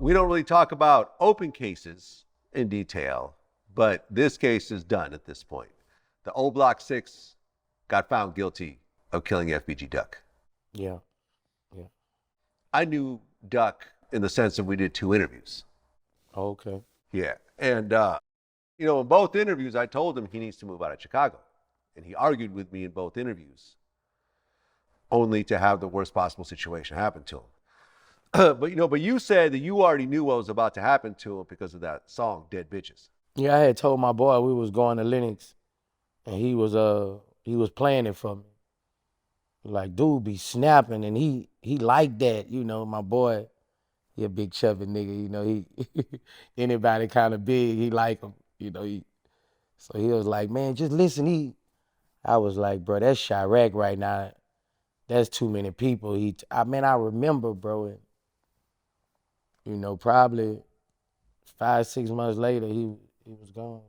we don't really talk about open cases in detail, but this case is done at this point. The O Block 6 got found guilty of killing FBG Duck. Yeah. Yeah. I knew Duck in the sense that we did 2 interviews. Okay. Yeah. And, in both interviews, I told him he needs to move out of Chicago. And he argued with me in both interviews, only to have the worst possible situation happen to him. But you said that you already knew what was about to happen to him because of that song, Dead Bitches. Yeah, I had told my boy we was going to Lennox, and he was playing it for me. Like, dude be snapping, and he liked that, my boy, he a big chubby nigga, he anybody kind of big, he like him, so he was like, man, just listen. I was like, bro, that's Chirac right now. That's too many people. I remember, bro, and, probably 5-6 months later, he was gone.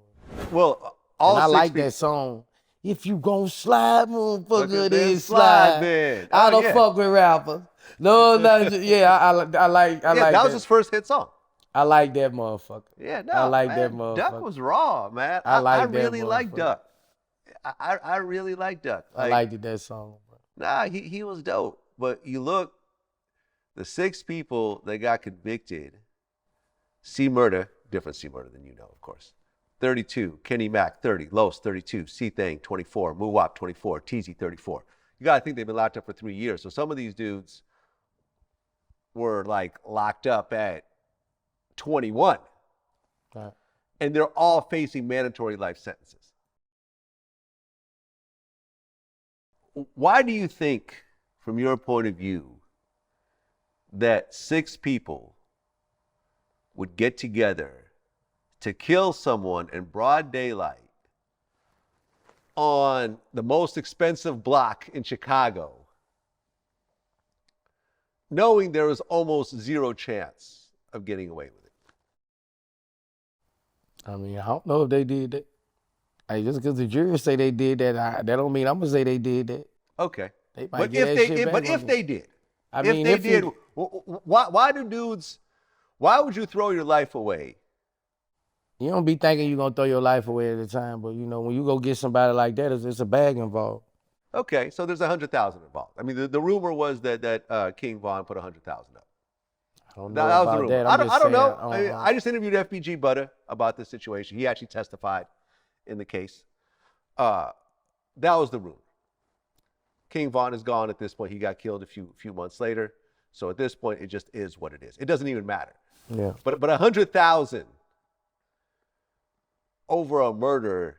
Well, I like that song. If you gon' slide, motherfucker, then slide. Then. I don't fuck with rappers. No, yeah, I like that. That Was his first hit song. I like that motherfucker. Yeah, no, I like man, that motherfucker. Duck was raw, man. I really like Duck. I really like Duck. I liked that song, bro. Nah, he was dope. But you look, the 6 people that got convicted, C Murder, different C Murder than of course. 32, Kenny Mack, 30, Los, 32, C-Thang, 24, Muwap, 24, TZ, 34. You gotta think they've been locked up for 3 years. So some of these dudes were like locked up at 21. Right. And they're all facing mandatory life sentences. Why do you think, from your point of view, that 6 people would get together to kill someone in broad daylight on the most expensive block in Chicago, knowing there was almost 0 chance of getting away with it? I mean, I don't know if they did that. Just because the jury say they did that, that don't mean I'm gonna say they did that. Okay. They might But get that shit back if they did, why would you throw your life away? You don't be thinking you're going to throw your life away at a time, but, when you go get somebody like that, it's a bag involved. Okay, so there's 100,000 involved. I mean, the rumor was that King Von put 100,000 up. I don't know about that. I don't know. I just interviewed FBG Butter about this situation. He actually testified in the case. That was the rumor. King Von is gone at this point. He got killed a few months later. So at this point, it just is what it is. It doesn't even matter. Yeah. But 100,000 over a murder,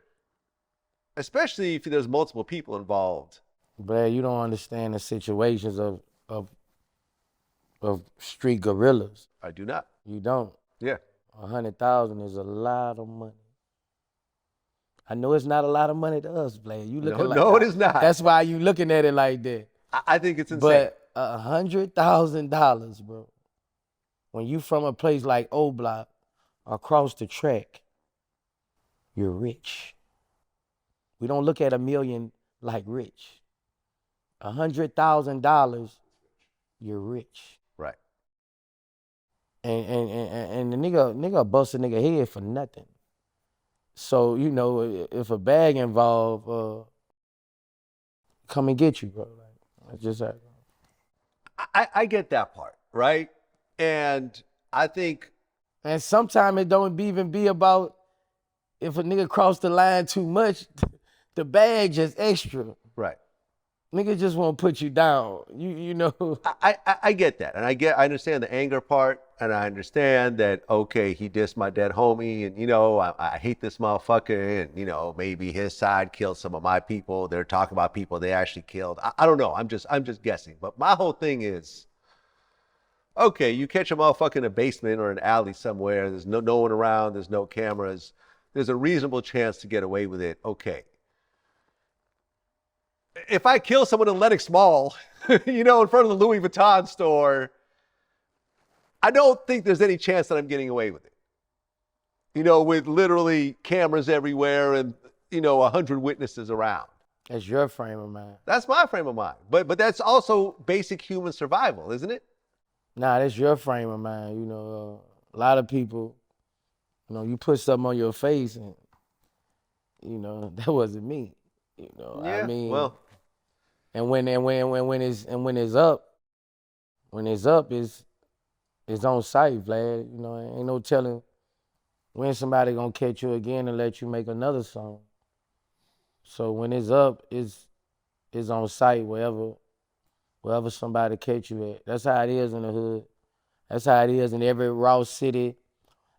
especially if there's multiple people involved. Vlad, you don't understand the situations of street guerrillas. I do not. You don't. Yeah. 100,000 is a lot of money. I know it's not a lot of money to us, Vlad. No, it is not. That's why you looking at it like that. I think it's insane. But $100,000, bro. When you from a place like O Block, across the track, you're rich. We don't look at $1 million like rich. $100,000, you're rich. Right. And the nigga bust a nigga head for nothing. So, if a bag involved, come and get you, bro. That's just that. I get that part, right? And I think... And sometimes it don't even be about if a nigga cross the line too much, the bag just extra. Right. Nigga just want to put you down. You know. I get that, and I understand the anger part, and I understand that, okay, he dissed my dead homie, and I hate this motherfucker, and maybe his side killed some of my people. They're talking about people they actually killed. I don't know. I'm just guessing. But my whole thing is, okay, you catch a motherfucker in a basement or an alley somewhere. There's no one around. There's no cameras. There's a reasonable chance to get away with it. Okay. If I kill someone in Lenox Mall, in front of the Louis Vuitton store, I don't think there's any chance that I'm getting away with it. With literally cameras everywhere and, 100 witnesses around. That's your frame of mind. That's my frame of mind. But that's also basic human survival, isn't it? Nah, that's your frame of mind. A lot of people, you know, you put something on your face and, you know, that wasn't me. You know, I Yeah, mean, well, and when it's up, it's on site, Vlad. You know, ain't no telling when somebody gonna catch you again and let you make another song. So when it's up, it's on site wherever somebody catch you at. That's how it is in the hood. That's how it is in every raw city.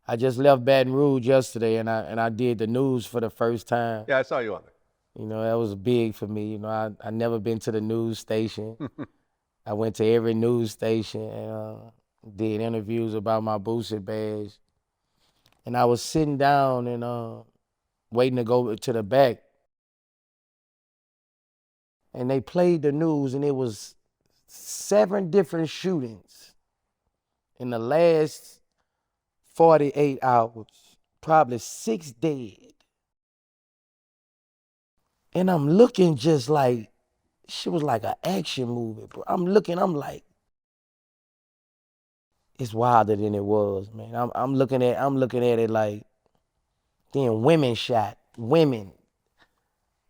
I just left Baton Rouge yesterday, and I did the news for the first time. yeah, I saw you on You know, that was big for me. You know, I never been to the news station. there. I went to every news station and did interviews about my Boosie badge. And I was sitting down and waiting to go to the back. And they played the news, and it was 7 different shootings in the last 48 hours, probably 6 dead. And I'm looking just like, shit was like an action movie, bro. I'm like, it's wilder than it was, man. I'm looking at it like, then women shot, women.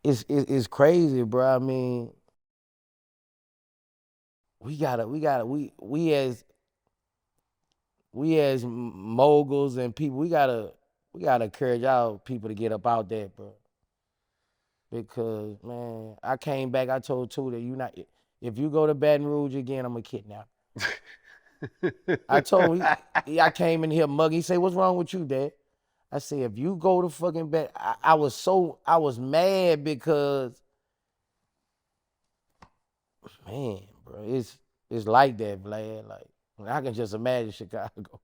It's crazy, bro. I mean, we as moguls and people, we gotta encourage our people to get up out there, bro. Because man, I came back. I told Tuda, if you go to Baton Rouge again, I'm gonna kidnap you. I told him, I came in here muggy. He said, "What's wrong with you, Dad?" I said, "If you go to fucking Baton," I was mad because, man, bro, it's like that, Vlad. Like I can just imagine Chicago.